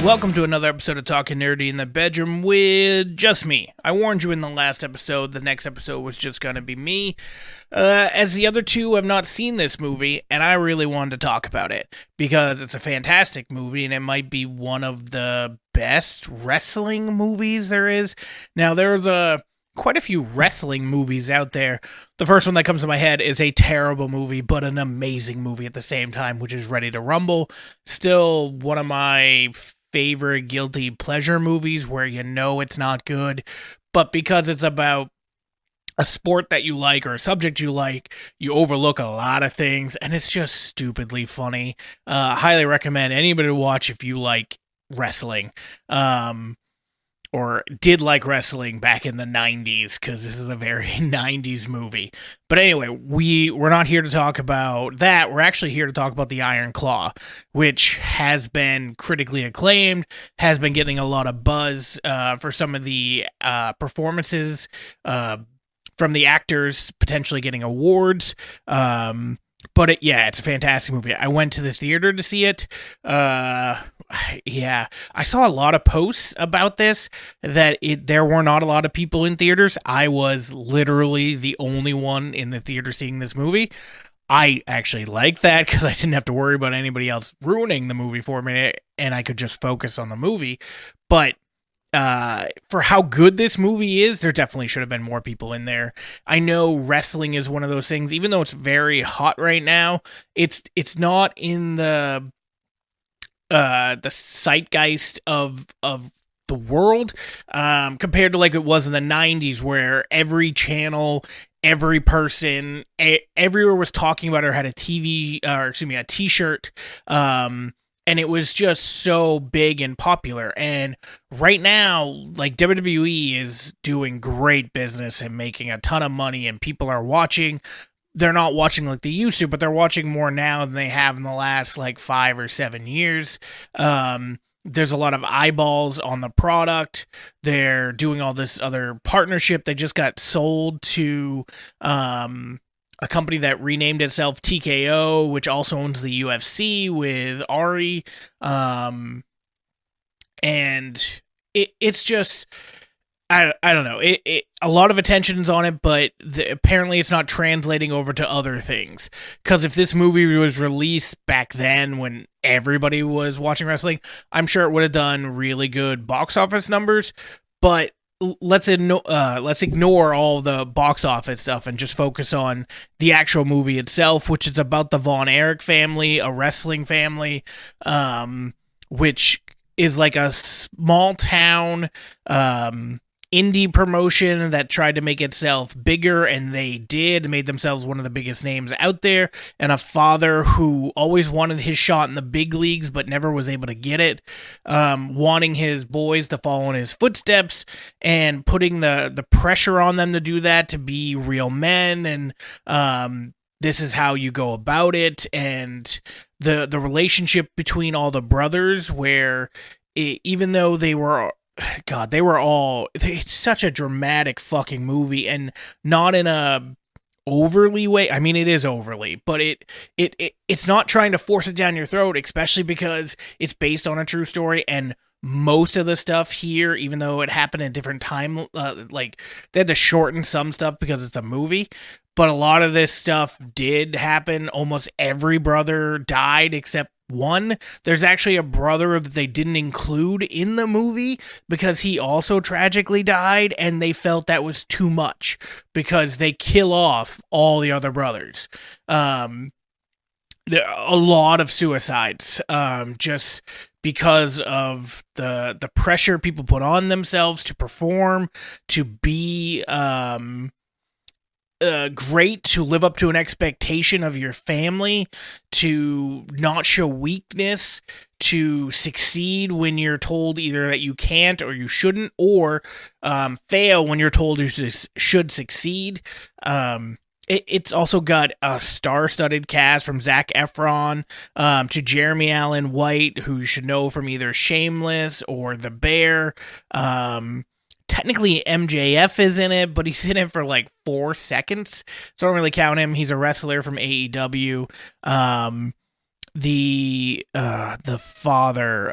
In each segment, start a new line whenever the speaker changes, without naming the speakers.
Welcome to another episode of Talking Nerdy in the Bedroom with just me. I warned you in the last episode, the next episode was just going to be me, as the other two have not seen this movie, and I really wanted to talk about it, because it's a fantastic movie, and it might be one of the best wrestling movies there is. Now, there's quite a few wrestling movies out there. The first one that comes to my head is a terrible movie, but an amazing movie at the same time, which is Ready to Rumble. Still one of my favorite guilty pleasure movies where you know it's not good, but because it's about a sport that you like or a subject you like, you overlook a lot of things, and it's just stupidly funny. Highly recommend anybody to watch if you like wrestling. Or did like wrestling back in the 90s, because this is a very 90s movie. But anyway, we're not here to talk about that. We're actually here to talk about The Iron Claw, which has been critically acclaimed, has been getting a lot of buzz for some of the performances from the actors, potentially getting awards. But it's a fantastic movie. I went to the theater to see it. I saw a lot of posts about this, that there were not a lot of people in theaters. I was literally the only one in the theater seeing this movie. I actually liked that because I didn't have to worry about anybody else ruining the movie for me, and I could just focus on the movie. But for how good this movie is, there definitely should have been more people in there. I know wrestling is one of those things, even though it's very hot right now, it's not in the zeitgeist of the world, compared to like it was in the 90s, where every channel, every person, everywhere was talking about it or had a t-shirt, and it was just so big and popular. And right now, like, WWE is doing great business and making a ton of money, and people are watching. They're not watching like they used to, but they're watching more now than they have in the last like 5 or 7 years. There's a lot of eyeballs on the product. They're doing all this other partnership. They just got sold to a company that renamed itself TKO, which also owns the UFC with Ari. And it's just, I don't know. A lot of attention's on it, but apparently it's not translating over to other things. Because if this movie was released back then when everybody was watching wrestling, I'm sure it would have done really good box office numbers. But let's ignore all the box office stuff and just focus on the actual movie itself, which is about the Von Erich family, a wrestling family, which is like a small town indie promotion that tried to make itself bigger, and they made themselves one of the biggest names out there, and a father who always wanted his shot in the big leagues but never was able to get it, wanting his boys to follow in his footsteps and putting the pressure on them to do that, to be real men, and this is how you go about it, and the relationship between all the brothers, where even though it's such a dramatic fucking movie, and not in a overly way. I mean, it is overly, but it's not trying to force it down your throat, especially because it's based on a true story, and most of the stuff here, even though it happened in a different time, like they had to shorten some stuff because it's a movie, but a lot of this stuff did happen. Almost every brother died except one. There's actually a brother that they didn't include in the movie because he also tragically died, and they felt that was too much because they kill off all the other brothers. There are a lot of suicides, just because of the pressure people put on themselves to perform, to be great, to live up to an expectation of your family, to not show weakness, to succeed when you're told either that you can't or you shouldn't, or fail when you're told you should succeed. It's also got a star-studded cast, from Zac Efron to Jeremy Allen White, who you should know from either Shameless or The Bear. Technically, MJF is in it, but he's in it for like 4 seconds, so I don't really count him. He's a wrestler from AEW. The father,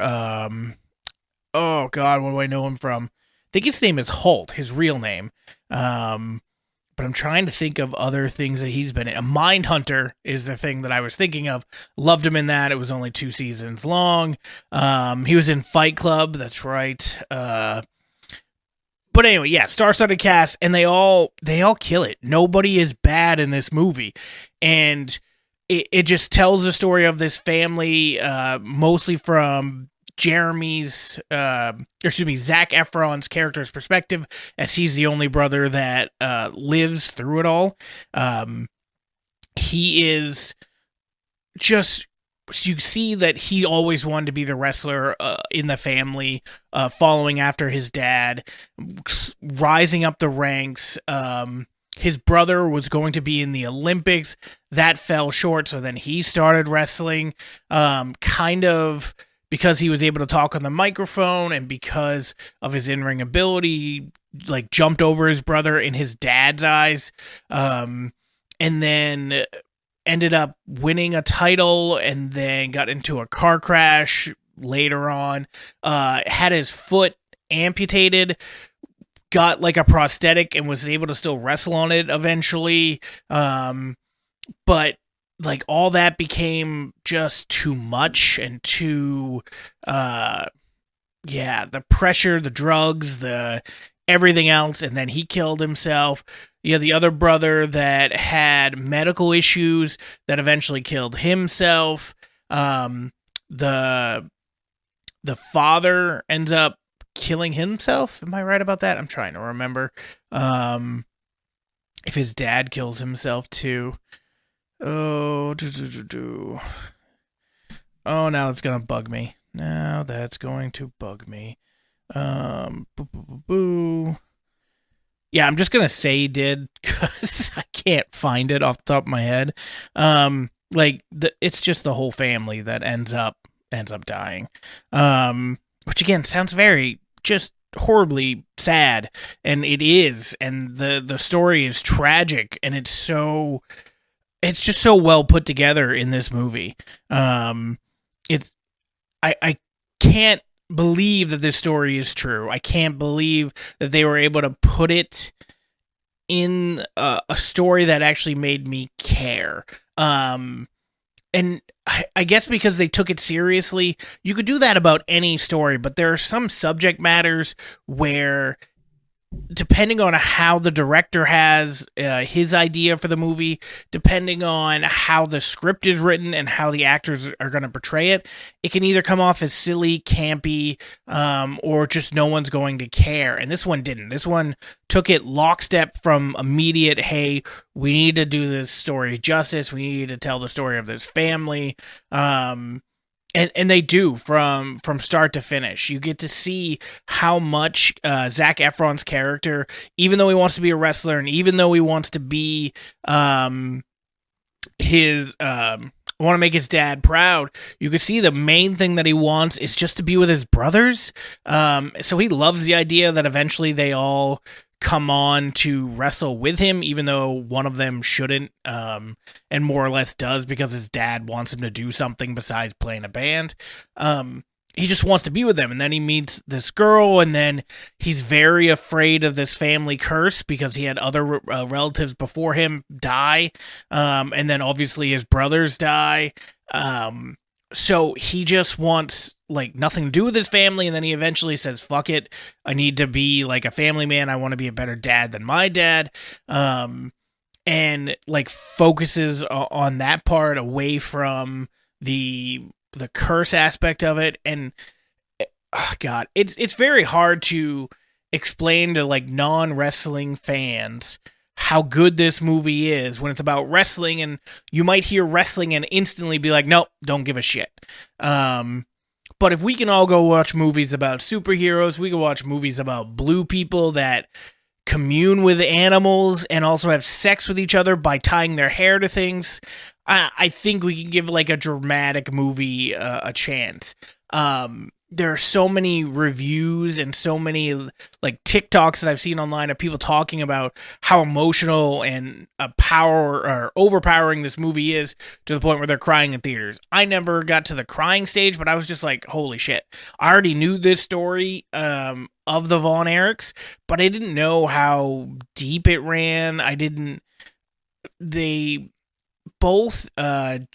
Oh God, what do I know him from? I think his name is Holt, his real name. Um, but I'm trying to think of other things that he's been in. A Mindhunter is the thing that I was thinking of. Loved him in that. It was only 2 seasons long. He was in Fight Club. That's right. But anyway, yeah, star-studded cast, and they all kill it. Nobody is bad in this movie, and it just tells the story of this family, mostly from Zac Efron's character's perspective, as he's the only brother that lives through it all. He is just, you see that he always wanted to be the wrestler in the family, following after his dad, rising up the ranks. His brother was going to be in the Olympics. That fell short, so then he started wrestling, kind of because he was able to talk on the microphone and because of his in-ring ability, like jumped over his brother in his dad's eyes, and then ended up winning a title and then got into a car crash later on, had his foot amputated, got like a prosthetic and was able to still wrestle on it eventually. But like all that became just too much and too, the pressure, the drugs, the everything else. And then he killed himself. You have the other brother that had medical issues that eventually killed himself. The father ends up killing himself. Am I right about that? I'm trying to remember. If his dad kills himself too. Oh, oh, now that's gonna bug me. Now that's going to bug me. Yeah, I'm just gonna say he did because I can't find it off the top of my head. It's just the whole family that ends up dying. Which again sounds very just horribly sad, and it is, and the story is tragic, and it's just so well put together in this movie. I can't believe that this story is true. I can't believe that they were able to put it in a story that actually made me care. And I guess because they took it seriously, you could do that about any story, but there are some subject matters where, depending on how the director has his idea for the movie, depending on how the script is written and how the actors are going to portray it, it can either come off as silly, campy, or just no one's going to care. And this one didn't. This one took it lockstep from immediate, hey, we need to do this story justice. We need to tell the story of this family. And they do from start to finish. You get to see how much Zac Efron's character, even though he wants to be a wrestler and even though he wants to be want to make his dad proud, you can see the main thing that he wants is just to be with his brothers. So he loves the idea that eventually they all come on to wrestle with him, even though one of them shouldn't, and more or less does because his dad wants him to do something besides playing a band. He just wants to be with them, and then he meets this girl, and then he's very afraid of this family curse because he had other relatives before him die, and then obviously his brothers die. So he just wants like nothing to do with his family, and then he eventually says, fuck it, I need to be like a family man, I want to be a better dad than my dad, and like focuses on that part away from the curse aspect of it. And oh God, it's very hard to explain to like non-wrestling fans how good this movie is when it's about wrestling, and you might hear wrestling and instantly be like, nope, don't give a shit. But if we can all go watch movies about superheroes, we can watch movies about blue people that commune with animals and also have sex with each other by tying their hair to things, I think we can give like a dramatic movie a chance. there are so many reviews and so many like TikToks that I've seen online of people talking about how emotional and power or overpowering this movie is, to the point where they're crying in theaters. I never got to the crying stage, but I was just like, holy shit. I already knew this story of the Von Erichs, but I didn't know how deep it ran. They both,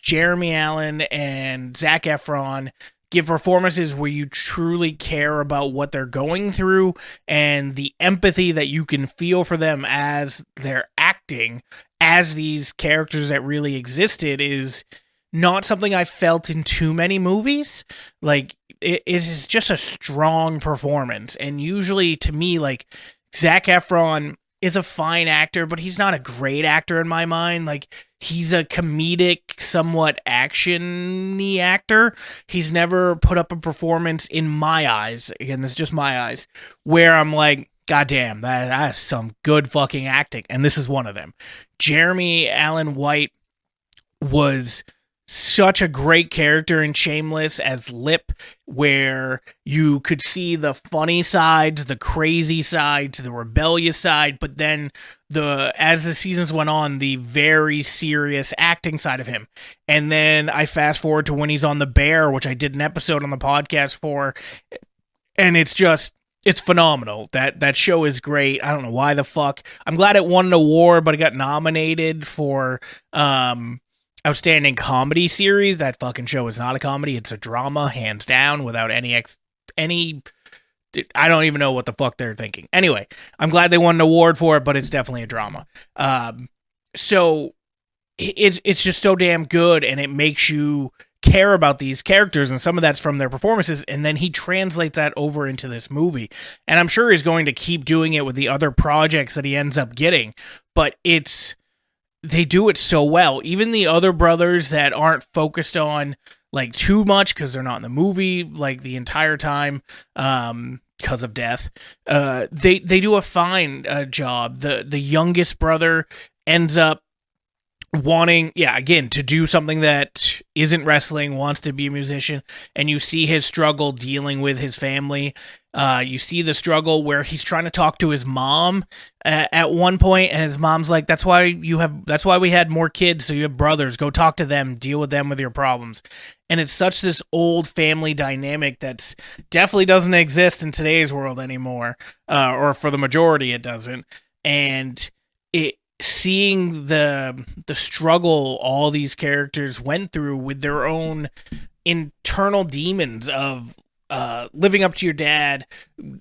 Jeremy Allen and Zac Efron, give performances where you truly care about what they're going through, and the empathy that you can feel for them as they're acting as these characters that really existed is not something I felt in too many movies. Like, it is just a strong performance. And usually, to me, like, Zac Efron is a fine actor, but he's not a great actor in my mind. Like, he's a comedic, somewhat action-y actor. He's never put up a performance in my eyes, again, this is just my eyes, where I'm like, God damn, that's some good fucking acting. And this is one of them. Jeremy Allen White was such a great character in Shameless as Lip, where you could see the funny sides, the crazy sides, the rebellious side, but then as the seasons went on, the very serious acting side of him. And then I fast forward to when he's on The Bear, which I did an episode on the podcast for, and it's phenomenal. That show is great. I don't know why the fuck. I'm glad it won an award, but it got nominated for Outstanding Comedy Series. That fucking show is not a comedy. It's a drama, hands down, without any I don't even know what the fuck they're thinking. Anyway, I'm glad they won an award for it, but it's definitely a drama. So it's just so damn good, and it makes you care about these characters, and some of that's from their performances, and then he translates that over into this movie. And I'm sure he's going to keep doing it with the other projects that he ends up getting, but they do it so well. Even the other brothers that aren't focused on like too much, because they're not in the movie like the entire time because of death, they do a fine job. The youngest brother ends up wanting, again, to do something that isn't wrestling, wants to be a musician, and you see his struggle dealing with his family. You see the struggle where he's trying to talk to his mom at one point, and his mom's like, that's why we had more kids, so you have brothers, go talk to them, deal with them with your problems. And it's such this old family dynamic that's definitely doesn't exist in today's world anymore, or for the majority it doesn't. And seeing the struggle all these characters went through with their own internal demons of living up to your dad,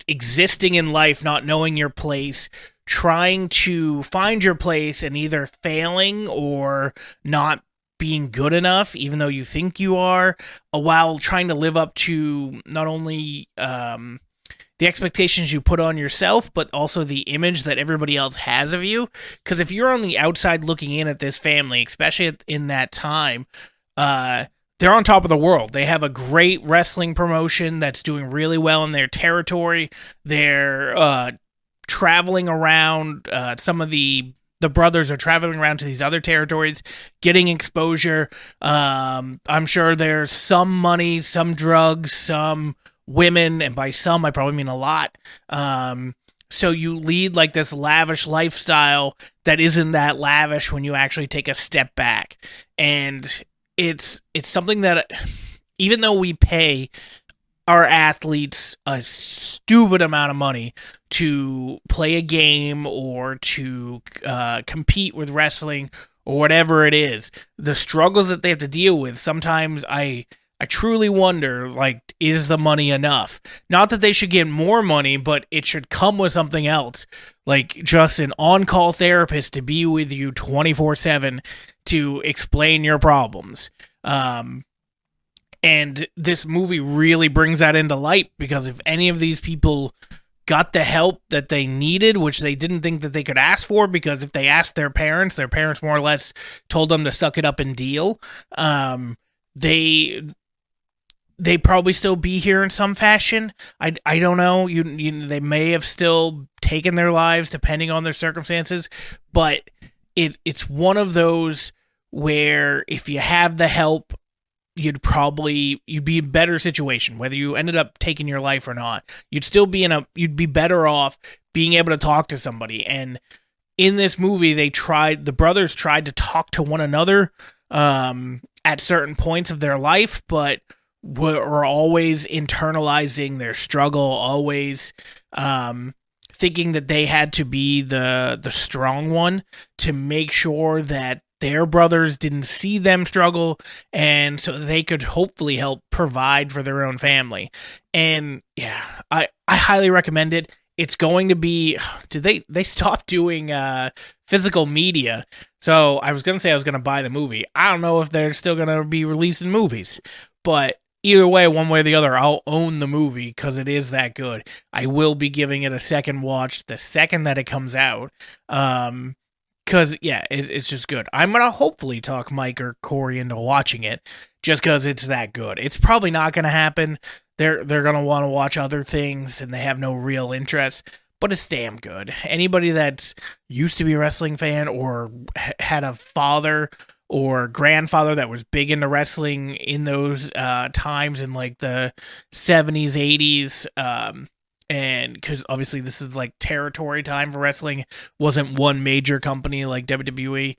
existing in life, not knowing your place, trying to find your place, and either failing or not being good enough, even though you think you are, while trying to live up to not only the expectations you put on yourself, but also the image that everybody else has of you. Because if you're on the outside looking in at this family, especially in that time, they're on top of the world. They have a great wrestling promotion that's doing really well in their territory. They're traveling around. Some of the brothers are traveling around to these other territories, getting exposure. I'm sure there's some money, some drugs, some women, and by some I probably mean a lot. So you lead like this lavish lifestyle that isn't that lavish when you actually take a step back. And it's something that, even though we pay our athletes a stupid amount of money to play a game or to compete with wrestling or whatever it is, the struggles that they have to deal with, sometimes I truly wonder, like, is the money enough? Not that they should get more money, but it should come with something else, like just an on-call therapist to be with you 24/7 to explain your problems. And this movie really brings that into light, because if any of these people got the help that they needed, which they didn't think that they could ask for, because if they asked their parents more or less told them to suck it up and deal, they probably still be here in some fashion. I don't know. They may have still taken their lives depending on their circumstances, but it's one of those where if you have the help you'd be in a better situation, whether you ended up taking your life or not. You'd be better off being able to talk to somebody. And in this movie, the brothers tried to talk to one another at certain points of their life, but were always internalizing their struggle, always thinking that they had to be the strong one to make sure that their brothers didn't see them struggle, and so they could hopefully help provide for their own family. And yeah, I highly recommend it. It's going to be, they stopped doing physical media. So I was going to say I was going to buy the movie. I don't know if they're still going to be releasing movies, but either way, one way or the other, I'll own the movie because it is that good. I will be giving it a second watch the second that it comes out. Because, yeah, it's just good. I'm going to hopefully talk Mike or Corey into watching it just because it's that good. It's probably not going to happen. They're going to want to watch other things and they have no real interest, but it's damn good. Anybody that's used to be a wrestling fan or had a father or grandfather that was big into wrestling in those times in like the 70s, 80s, and because obviously this is like territory time for wrestling, wasn't one major company like WWE.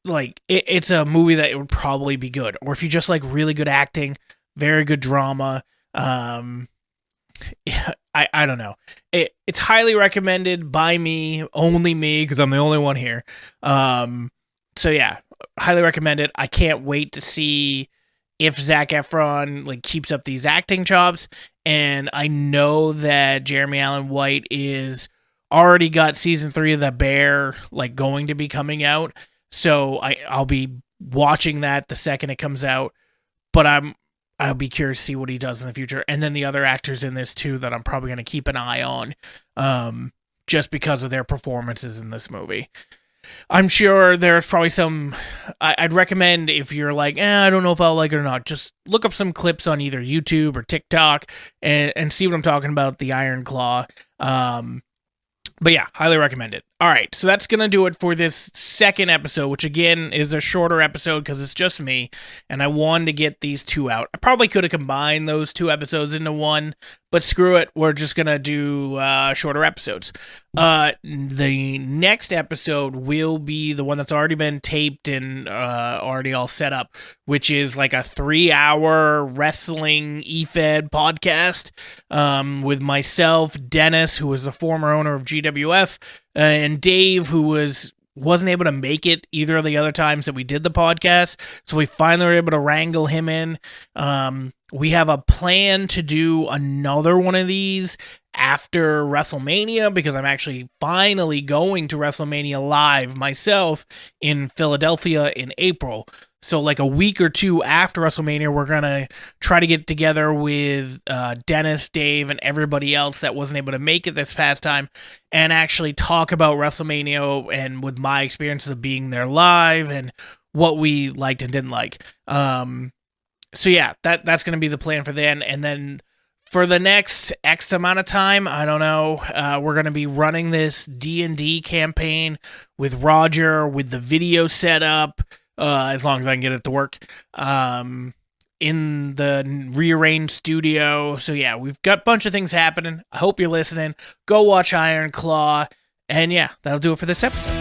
Like it's a movie that it would probably be good. Or if you just like really good acting, very good drama. Yeah, I don't know. It's highly recommended by me, only me, because I'm the only one here. So yeah, highly recommend it. I can't wait to see if Zac Efron like keeps up these acting chops. And I know that Jeremy Allen White is already got season 3 of The Bear like going to be coming out. So I'll be watching that the second it comes out. But I'll be curious to see what he does in the future. And then the other actors in this too that I'm probably going to keep an eye on just because of their performances in this movie. I'm sure there's probably some... I'd recommend if you're like, I don't know if I'll like it or not, just look up some clips on either YouTube or TikTok and see what I'm talking about, the Iron Claw. But yeah, highly recommend it. All right, so that's going to do it for this second episode, which again is a shorter episode because it's just me, and I wanted to get these two out. I probably could have combined those 2 episodes into one, but screw it, we're just going to do shorter episodes. The next episode will be the one that's already been taped and already all set up, which is like a 3-hour wrestling EFED podcast with myself, Dennis, who was the former owner of GWF, and Dave, who wasn't able to make it either of the other times that we did the podcast, so we finally were able to wrangle him in. We have a plan to do another one of these after WrestleMania, because I'm actually finally going to WrestleMania Live myself in Philadelphia in April. So like a week or 2 after WrestleMania, we're going to try to get together with Dennis, Dave, and everybody else that wasn't able to make it this past time and actually talk about WrestleMania and with my experiences of being there live and what we liked and didn't like. So yeah, that's going to be the plan for then. And then for the next X amount of time, I don't know, we're going to be running this D&D campaign with Roger with the video set up, as long as I can get it to work, in the rearranged studio. So yeah, we've got a bunch of things happening. I hope you're listening. Go watch Iron Claw. And yeah, that'll do it for this episode.